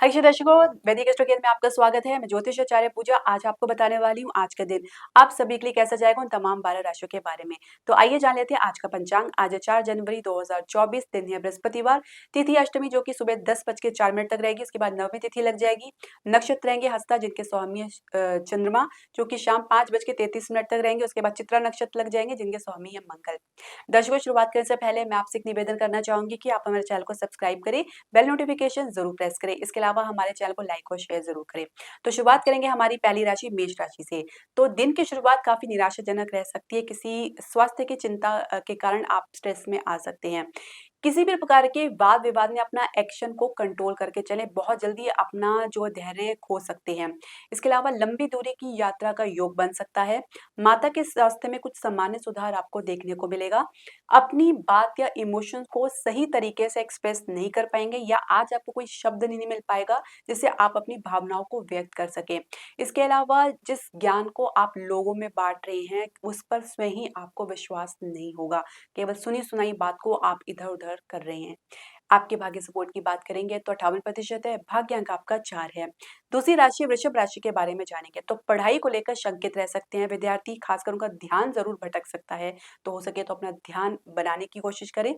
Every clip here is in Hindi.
हरीश दर्शकों, वैदिक एस्ट्रो ज्ञान में आपका स्वागत है। मैं ज्योतिष आचार्य पूजा आज आपको बताने वाली हूँ आज का दिन आप सभी के लिए कैसा जाएगा उन तमाम 12 राशियों के बारे में। तो आइए जान लेते हैं आज का पंचांग। आज है 4 जनवरी 2024, दिन है बृहस्पतिवार, तिथि अष्टमी जो कि सुबह 10:04 तक रहेगी। उसके बाद नवमी तिथि लग जाएगी। नक्षत्र रहेंगे हस्ता जिनके स्वामी है चंद्रमा जो कि शाम 5:33 तक रहेंगे। उसके बाद चित्रा नक्षत्र लग जाएंगे जिनके स्वामी है मंगल। दर्शकों, शुरुआत करने से पहले मैं आपसे एक निवेदन करना चाहूंगी कि आप हमारे चैनल को सब्सक्राइब करें, बेल नोटिफिकेशन जरूर प्रेस करें। इसके अलावा हमारे चैनल को लाइक और शेयर जरूर करें। तो शुरुआत करेंगे हमारी पहली राशि मेष राशि से। तो दिन की शुरुआत काफी निराशाजनक रह सकती है। किसी स्वास्थ्य की चिंता के कारण आप स्ट्रेस में आ सकते हैं। किसी भी प्रकार के वाद विवाद में अपना एक्शन को कंट्रोल करके चलें। बहुत जल्दी अपना जो धैर्य खो सकते हैं। इसके अलावा लंबी दूरी की यात्रा का योग बन सकता है। माता के स्वास्थ्य में कुछ सामान्य सुधार आपको देखने को मिलेगा। अपनी बात या इमोशंस को सही तरीके से एक्सप्रेस नहीं कर पाएंगे या आज आपको कोई शब्द नहीं मिल पाएगा जिससे आप अपनी भावनाओं को व्यक्त कर सकें। इसके अलावा जिस ज्ञान को आप लोगों में बांट रहे हैं उस पर स्वयं ही आपको विश्वास नहीं होगा। केवल सुनी सुनाई बात को आप इधर उधर कर रहे हैं। आपके भाग्य सपोर्ट की बात करेंगे तो 58% है। भाग्य अंक आपका 4 है। दूसरी राशि वृषभ राशि के बारे में जानेंगे तो पढ़ाई को लेकर शंकित रह सकते हैं विद्यार्थी, खासकर उनका ध्यान जरूर भटक सकता है। तो हो सके तो अपना ध्यान बनाने की कोशिश करें।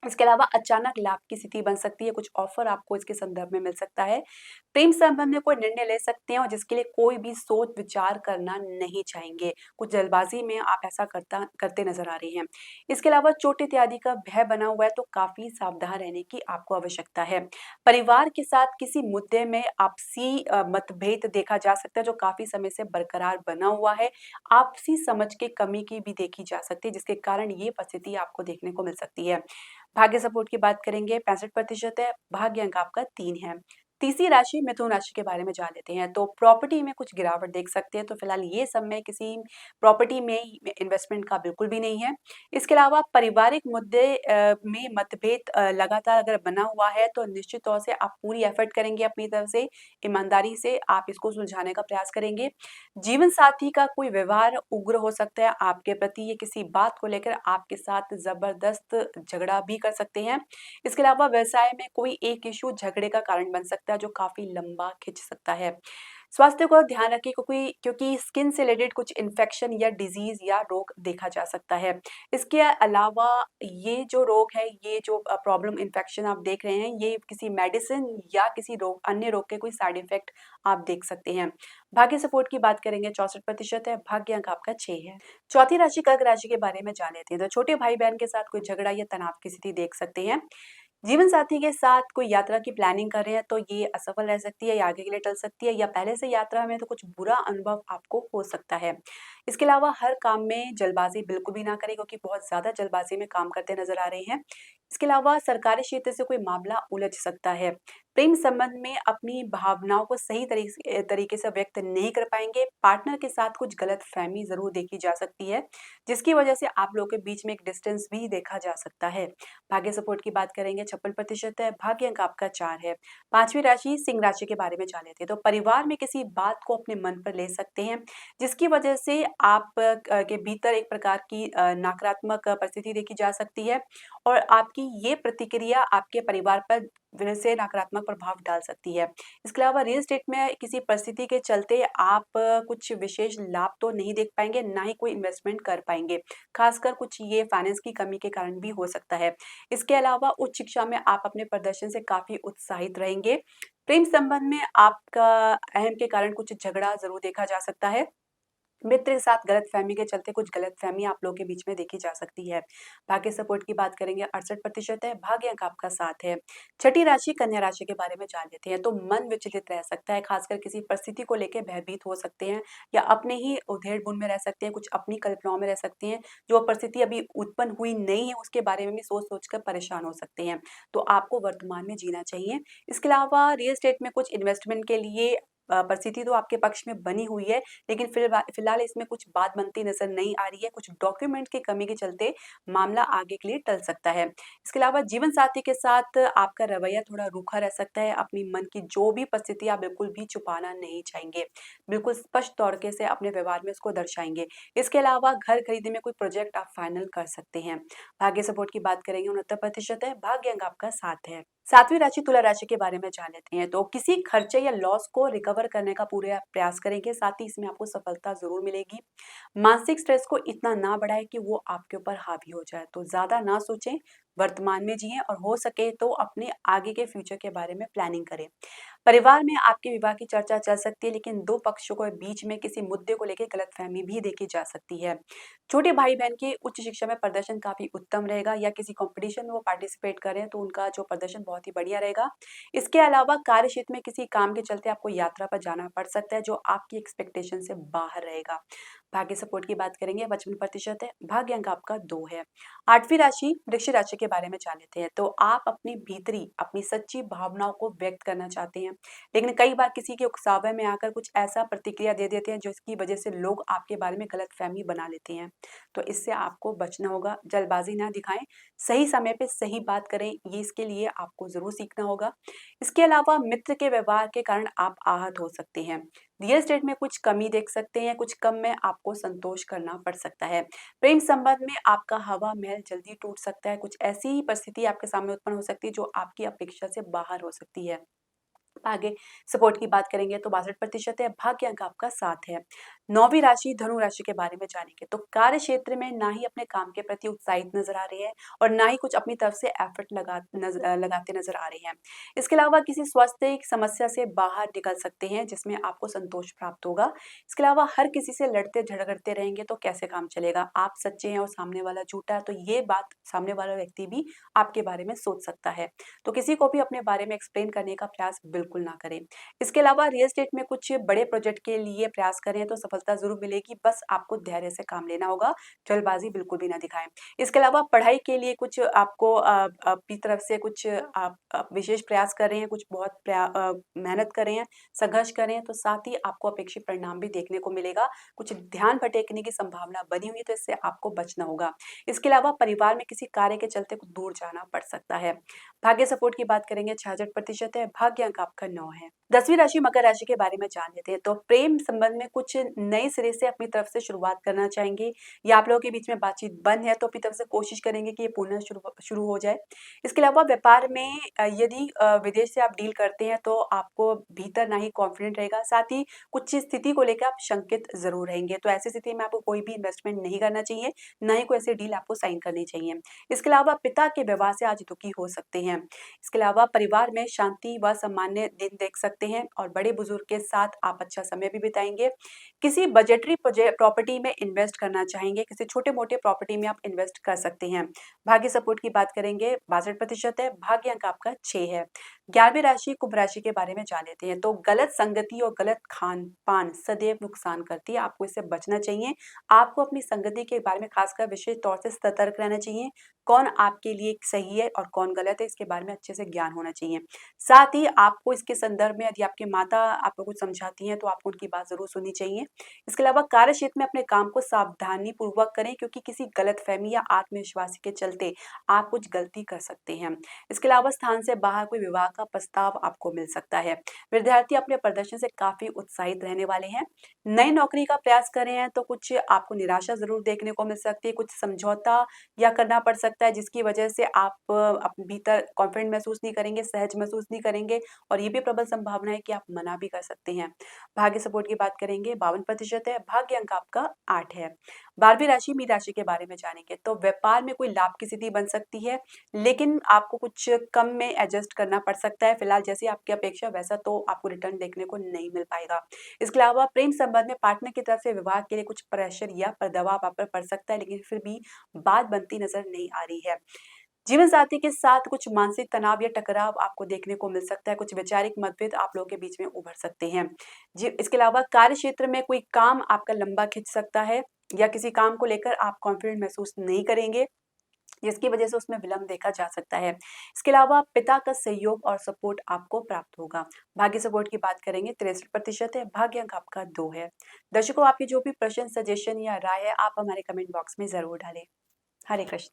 इसके अलावा अचानक लाभ की स्थिति बन सकती है। कुछ ऑफर आपको इसके संदर्भ में मिल सकता है। प्रेम संबंध में कोई निर्णय ले सकते हैं और जिसके लिए कोई भी सोच विचार करना नहीं चाहेंगे। कुछ जल्दबाजी में आप ऐसा करते नजर आ रहे हैं। इसके अलावा चोट इत्यादि का भय बना हुआ है तो काफी सावधान रहने की आपको आवश्यकता है। परिवार के साथ किसी मुद्दे में आपसी मतभेद देखा जा सकता है जो काफी समय से बरकरार बना हुआ है। आपसी समझ के कमी की भी देखी जा सकती है जिसके कारण ये परिस्थिति आपको देखने को मिल सकती है। भाग्य सपोर्ट की बात करेंगे 65% है। भाग्य अंक आपका 3 है। तीसरी राशि मिथुन राशि के बारे में जान लेते हैं तो प्रॉपर्टी में कुछ गिरावट देख सकते हैं। तो फिलहाल ये समय किसी प्रॉपर्टी में इन्वेस्टमेंट का बिल्कुल भी नहीं है। इसके अलावा पारिवारिक मुद्दे में मतभेद लगातार अगर बना हुआ है तो निश्चित तौर से आप पूरी एफर्ट करेंगे अपनी तरफ से, ईमानदारी से आप इसको सुलझाने का प्रयास करेंगे। जीवन साथी का कोई व्यवहार उग्र हो सकता है आपके प्रति। ये किसी बात को लेकर आपके साथ जबरदस्त झगड़ा भी कर सकते हैं। इसके अलावा व्यवसाय में कोई एक इशू झगड़े का कारण बन सकता है जो काफी लंबा खिंच सकता है। स्वास्थ्य को ध्यान रखें क्योंकि स्किन से रिलेटेड कुछ इन्फेक्शन या डिजीज या रोग देखा जा सकता है। इसके अलावा ये जो रोग है, ये जो प्रॉब्लम इन्फेक्शन आप देख रहे हैं, ये किसी मेडिसिन या किसी रोग अन्य रोग के कोई साइड इफेक्ट आप देख सकते हैं। भाग्य सपोर्ट की बात करेंगे 64% है। भाग्य अंक आपका 6 है। चौथी राशि कर्क राशि के बारे में जान लेते हैं तो छोटे भाई बहन के साथ कोई झगड़ा या तनाव की स्थिति देख सकते हैं। जीवन साथी के साथ कोई यात्रा की प्लानिंग कर रहे हैं तो ये असफल रह सकती है या आगे के लिए टल सकती है या पहले से यात्रा में तो कुछ बुरा अनुभव आपको हो सकता है। इसके अलावा हर काम में जल्दबाजी बिल्कुल भी ना करें क्योंकि बहुत ज्यादा जल्दबाजी में काम करते नजर आ रहे हैं। इसके अलावा सरकारी क्षेत्र से कोई मामला उलझ सकता है। प्रेम संबंध में अपनी भावनाओं को सही तरीके से व्यक्त नहीं कर पाएंगे। पार्टनर के साथ कुछ गलत फहमी जरूर देखी जा सकती है जिसकी वजह से आप लोगों के बीच में एक डिस्टेंस भी देखा जा सकता है। भाग्य सपोर्ट की बात करेंगे 56% है। भाग्य अंक आपका 4 है। पांचवी राशि सिंह राशि के बारे में जान लेते हैं तो परिवार में किसी बात को अपने मन पर ले सकते हैं जिसकी वजह से आप के भीतर एक प्रकार की नकारात्मक परिस्थिति देखी जा सकती है और आपकी ये प्रतिक्रिया आपके परिवार पर फिर से नकारात्मक प्रभाव डाल सकती है। इसके अलावा रियल एस्टेट में किसी परिस्थिति के चलते आप कुछ विशेष लाभ तो नहीं देख पाएंगे, ना ही कोई इन्वेस्टमेंट कर पाएंगे। खासकर कुछ ये फाइनेंस की कमी के कारण भी हो सकता है। इसके अलावा उच्च शिक्षा में आप अपने प्रदर्शन से काफी उत्साहित रहेंगे। प्रेम संबंध में आपका अहम के कारण कुछ झगड़ा जरूर देखा जा सकता है। मित्र के साथ गलतफहमी के चलते कुछ गलतफहमी आप लोगों के बीच में देखी जा सकती है। भाग्य सपोर्ट की बात करेंगे 68% है। भाग्य अंक आपका 7 है। छठी राशि कन्या राशि के बारे में जान लेते हैं तो मन विचलित रह सकता है, खासकर किसी परिस्थिति को लेकर भयभीत हो सकते हैं या अपने ही उधेड़-बुन में रह सकते हैं, कुछ अपनी कल्पनाओं में रह सकते हैं। जो परिस्थिति अभी उत्पन्न हुई नहीं है उसके बारे में भी सोच-सोच कर परेशान हो सकते हैं। तो आपको वर्तमान में जीना चाहिए। इसके अलावा रियल एस्टेट में कुछ इन्वेस्टमेंट के लिए परिस्थिति तो आपके पक्ष में बनी हुई है, लेकिन फिलहाल इसमें कुछ बात बनती नजर नहीं आ रही है। कुछ डॉक्यूमेंट की कमी के चलते मामला आगे के लिए टल सकता है। इसके अलावा जीवन साथी के साथ आपका रवैया थोड़ा रूखा रह सकता है। अपनी मन की जो भी परिस्थिति आप बिल्कुल भी छुपाना नहीं चाहेंगे, बिल्कुल स्पष्ट तरीके से अपने व्यवहार में उसको दर्शाएंगे। इसके अलावा घर खरीदने में कोई प्रोजेक्ट आप फाइनल कर सकते हैं। भाग्य सपोर्ट की बात करेंगे 69% है। भाग्य अंक आपका 7 है। सातवीं राशि तुला राशि के बारे में जान लेते हैं। तो किसी खर्चे या लॉस को रिकवर करने का पूरे आप प्रयास करेंगे, साथ ही इसमें आपको सफलता ज़रूर मिलेगी। मानसिक स्ट्रेस को इतना ना बढ़ाएँ कि वो आपके ऊपर हावी हो जाए। तो ज़्यादा ना सोचें, वर्तमान में जिएँ और हो सके तो अपने आगे के फ्यूचर के बारे में प्लानिंग करें। परिवार में आपके विवाह की चर्चा चल सकती है, लेकिन 2 पक्षों के बीच में किसी मुद्दे को लेके गलतफ़हमी भी देखी जा सकती है। छोटे भाई-बहन के उच्च शिक्षा में प्रदर्शन काफ़ी उत्तम रहेगा, या किसी कॉम्पिटिशन में वो पार्टिसिपेट करें तो उनका जो प्रदर्शन बहुत ही बढ़िया रहेगा। इसके अलावा कार्यक्षेत्र में किसी काम के चलते आपको यात्रा पर जाना पड़ सकता है, जो आपकी एक्सपेक्टेशन से बाहर रहेगा। भाग्य सपोर्ट की बात करेंगे, 55% है, भाग्य अंक आपका 2 है। 8वीं राशि वृश्चिक राशि के बारे में जान लेते हैं। तो आप अपनी भीतरी, अपनी सच्ची भावनाओं को व्यक्त करना चाहते हैं, लेकिन कई बार किसी के उकसावे में आकर कुछ ऐसा प्रतिक्रिया दे देते हैं जिसकी वजह से लोग आपके बारे में गलतफ़हमी बना लेते हैं। तो इससे आपको बचना होगा, जल्दबाज़ी ना दिखाएँ, सही समय पे सही बात करें, ये इसके लिए आपको ज़रूर सीखना होगा। इसके अलावा मित्र के व्यवहार के कारण आप आहत हो सकते हैं। रियल एस्टेट में कुछ कमी देख सकते हैं, कुछ कम में आपको संतोष करना पड़ सकता है। प्रेम संबंध में आपका हवा महल जल्दी टूट सकता है, कुछ ऐसी ही परिस्थिति आपके सामने उत्पन्न हो सकती है जो आपकी अपेक्षा से बाहर हो सकती है। आगे सपोर्ट की बात करेंगे तो 62% है, भाग्य अंक आपका 7 है। 9वीं राशि धनु राशि के बारे में जानेंगे। तो कार्य क्षेत्र में ना ही अपने काम के प्रति उत्साहित नज़र आ रहे हैं और ना ही कुछ अपनी तरफ से एफर्ट लगाते नज़र आ रहे हैं। इसके अलावा किसी स्वास्थ्य समस्या से बाहर निकल सकते हैं जिसमें आपको संतोष प्राप्त होगा। इसके अलावा हर किसी से लड़ते-झगड़ते रहेंगे तो कैसे काम चलेगा? आप सच्चे हैं और सामने वाला झूठा है, तो ये बात सामने वाला व्यक्ति भी आपके बारे में सोच सकता है। तो किसी को भी अपने बारे में एक्सप्लेन करने का प्रयास बिल्कुल ना करें। इसके अलावा रियल एस्टेट में कुछ बड़े प्रोजेक्ट के लिए प्रयास करें तो सफलता ज़रूर मिलेगी, बस आपको धैर्य से काम लेना होगा, जल्दबाज़ी बिल्कुल भी ना दिखाएँ। इसके अलावा पढ़ाई के लिए कुछ आपको अपनी तरफ से कुछ आप विशेष प्रयास कर रहे हैं, कुछ बहुत मेहनत कर रहे हैं, संघर्ष कर रहे हैं, तो साथ ही आपको अपेक्षित परिणाम भी देखने को मिलेगा। कुछ ध्यान भटकने की संभावना बनी हुई है, तो इससे आपको बचना होगा। इसके अलावा परिवार में किसी कार्य के चलते कुछ दूर जाना पड़ सकता है। भाग्य सपोर्ट की बात करेंगे, 66% है, भाग्य अंक आपका 9 है। 10वीं राशि मकर राशि के बारे में जान लेते हैं। तो प्रेम संबंध में कुछ नए सिरे से अपनी तरफ से शुरुआत करना चाहेंगे, या आप लोगों के बीच में बातचीत बंद है तो अपनी तरफ से कोशिश करेंगे कि ये पुनः शुरू शुरू हो जाए। इसके अलावा व्यापार में यदि विदेश से आप डील करते हैं तो आपको भीतर ना ही कॉन्फिडेंट रहेगा, साथ ही कुछ स्थिति को लेकर आप शंकित ज़रूर रहेंगे। तो ऐसी स्थिति में आपको कोई भी इन्वेस्टमेंट नहीं करना चाहिए, ना ही कोई ऐसी डील आपको साइन करनी चाहिए। इसके अलावा पिता के व्यवहार से आज दुखी हो सकते हैं। इसके अलावा परिवार में शांति व सामान्य दिन देख सकते हैं और बड़े-बुजुर्ग के साथ आप अच्छा समय भी बिताएँगे। किसी बजटरी प्रॉपर्टी में इन्वेस्ट करना चाहेंगे, किसी छोटे-मोटे प्रॉपर्टी में आप इन्वेस्ट कर सकते हैं। भाग्य सपोर्ट की बात करेंगे, 62% है, भाग्य अंक आपका 6 है। 11वीं राशि कुंभ राशि के बारे में जान लेते हैं। तो गलत संगति और गलत खान-पान सदैव नुकसान करती है, आपको इससे बचना चाहिए। आपको अपनी संगति के बारे में खासकर विशेष तौर से सतर्क रहना चाहिए। कौन आपके लिए सही है और कौन गलत है, इसके बारे में अच्छे से ज्ञान होना चाहिए। साथ ही आपको इसके संदर्भ में यदि आपकी माता आपको कुछ समझाती हैं तो आपको उनकी बात ज़रूर सुननी चाहिए। इसके अलावा कार्य क्षेत्र में अपने काम को सावधानीपूर्वक करें, क्योंकि किसी गलतफ़हमी या आत्मविश्वास के चलते आप कुछ गलती कर सकते हैं। इसके अलावा स्थान से बाहर कोई विवाह का प्रस्ताव आपको मिल सकता है। विद्यार्थी अपने प्रदर्शन से काफ़ी उत्साहित रहने वाले हैं। नई नौकरी का प्रयास कर रहे हैं तो कुछ आपको निराशा ज़रूर देखने को मिल सकती है, कुछ समझौता या करना पड़ सकता है जिसकी वजह से आप अपने भीतर कॉन्फिडेंट महसूस नहीं करेंगे, सहज महसूस नहीं करेंगे और ये भी प्रबल संभावना है कि आप मना भी कर सकते हैं। भाग्य सपोर्ट की बात करेंगे, 52% है, भाग्य अंक आपका 8 है। 12वीं राशि मीन राशि के बारे में जानेंगे। तो व्यापार में कोई लाभ की स्थिति बन सकती है, लेकिन आपको कुछ कम में एडजस्ट करना पड़ सकता है। फिलहाल जैसी आपकी अपेक्षा वैसा तो आपको रिटर्न देखने को नहीं मिल पाएगा। इसके अलावा प्रेम संबंध में पार्टनर की तरफ से विवाह के लिए कुछ प्रेशर या दबाव आप पर पड़ सकता है, लेकिन फिर भी बात बनती नज़र नहीं आ रही है। जीवन साथी के साथ कुछ मानसिक तनाव या टकराव आपको देखने को मिल सकता है, कुछ वैचारिक मतभेद आप लोगों के बीच में उभर सकते हैं। जी, इसके अलावा कार्य क्षेत्र में कोई काम आपका लंबा खिंच सकता है, या किसी काम को लेकर आप कॉन्फिडेंट महसूस नहीं करेंगे, जिसकी वजह से उसमें विलंब देखा जा सकता है। इसके अलावा पिता का सहयोग और सपोर्ट आपको प्राप्त होगा। भाग्य सपोर्ट की बात करेंगे, 63% है, भाग्य अंक आपका 2 है। दर्शकों, आपके जो भी प्रश्न, सजेशन या राय है, आप हमारे कमेंट बॉक्स में ज़रूर डालें। हरे कृष्ण।